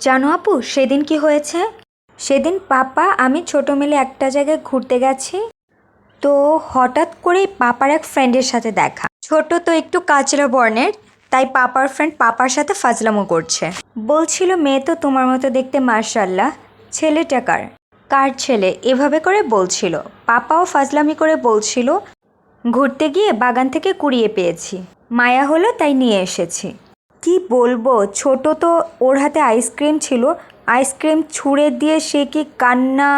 জানো আপু, সেদিন কি হয়েছে? সেদিন পাপা আমি ছোটো মিলে একটা জায়গায় ঘুরতে গেছি। তো হঠাৎ করেই পাপার এক ফ্রেন্ডের সাথে দেখা। ছোট তো একটু কাচরা বর্ণের, তাই পাপার ফ্রেন্ড পাপার সাথে ফাজলামো করছে। বলছিল, মেয়ে তো তোমার মতো দেখতে, মার্শাল্লাহ। ছেলেটা কার? কার ছেলে? এভাবে করে বলছিল। পাপাও ফাজলামি করে বলছিল, ঘুরতে গিয়ে বাগান থেকে কুড়িয়ে পেয়েছি, মায়া হলো তাই নিয়ে এসেছি। কি বলবো, ছোট তো ওর হাতে আইসক্রিম ছিল, আইসক্রিম ছুঁড়ে দিয়ে সে কি কান্না!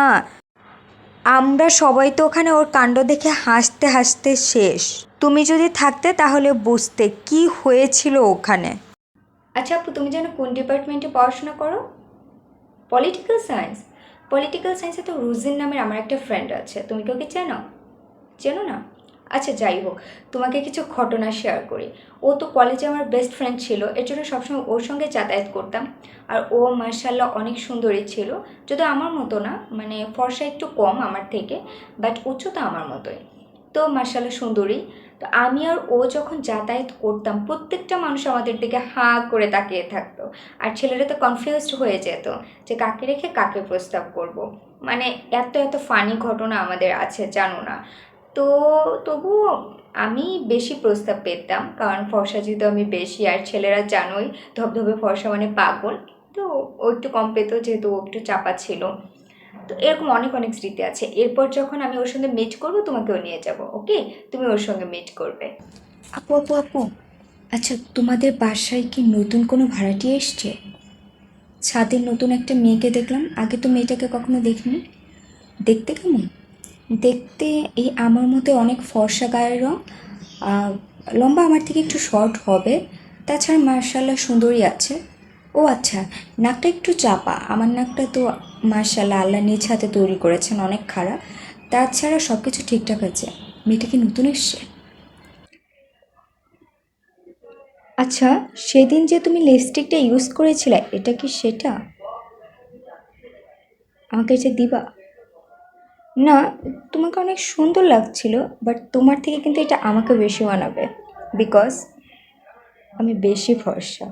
আমরা সবাই তো ওখানে ওর কাণ্ড দেখে হাসতে হাসতে শেষ। তুমি যদি থাকতে তাহলে বুঝতে কি হয়েছিল ওখানে। আচ্ছা আপু, তুমি জানো কোন ডিপার্টমেন্টে পড়াশোনা করো? Political science. পলিটিক্যাল সায়েন্সে তো রুজিন নামের আমার একটা ফ্রেন্ড আছে, তুমি কি ওকে চেনো? চেনো না? আচ্ছা যাই হোক, তোমাকে কিছু ঘটনা শেয়ার করি। ও তো কলেজে আমার বেস্ট ফ্রেন্ড ছিল, এর জন্য সবসময় ওর সঙ্গে যাতায়াত করতাম। আর ও মার্শাল্লাহ অনেক সুন্দরী ছিল, যদিও আমার মতো না, মানে ফর্সা একটু কম আমার থেকে, বাট উচ্চতা আমার মতোই। তো মার্শাল্লাহ সুন্দরী। তো আমি আর ও যখন যাতায়াত করতাম, প্রত্যেকটা মানুষ আমাদের দিকে হাঁ করে তাকিয়ে থাকতো। আর ছেলেরা তো কনফিউজড হয়ে যেত যে কাকে রেখে কাকে প্রস্তাব করব। মানে এত এত ফানি ঘটনা আমাদের আছে, জানো না। তো তবুও আমি বেশি প্রস্তাব পেতাম, কারণ ফর্সা যেহেতু আমি বেশি, আর ছেলেরা জানোই ধবধবে ফর্সা মানে পাগল। তো ও একটু কম পেতো, যেহেতু ও একটু চাপা ছিল। তো এরকম অনেক অনেক স্মৃতি আছে। এরপর যখন আমি ওর সঙ্গে মিট করবো, তোমাকেও নিয়ে যাব, ওকে? তুমি ওর সঙ্গে মিট করবে। আপু আপু আপু, আচ্ছা তোমাদের বাসায় কি নতুন কোনো ভাড়াটিয়া এসছে? ছাদে নতুন একটা মেয়েকে দেখলাম, আগে তো মেয়েটাকে কখনো দেখিনি। দেখতে কেমন? দেখতে এই আমার মতো অনেক ফর্সা গায়ের রং, লম্বা আমার থেকে একটু শর্ট হবে, তাছাড়া মার্শাল্লাহ সুন্দরী আছে। ও আচ্ছা, নাকটা একটু চাপা, আমার নাকটা তো মার্শাল্লাহ আল্লাহ নিজ হাতে তৈরি করেছেন, অনেক খারাপ। তাছাড়া সব কিছু ঠিকঠাক আছে। মেয়েটা কি নতুন এসছে? আচ্ছা, সেদিন যে তুমি লিপস্টিকটা ইউজ করেছিলে, এটা কি সেটা? আমাকে যে দিবা? না, তোমাকে অনেক সুন্দর লাগছিল, বাট তোমার থেকে কিন্তু এটা আমাকে বেশি মানাবে, বিকজ আমি বেশি ফর্সা।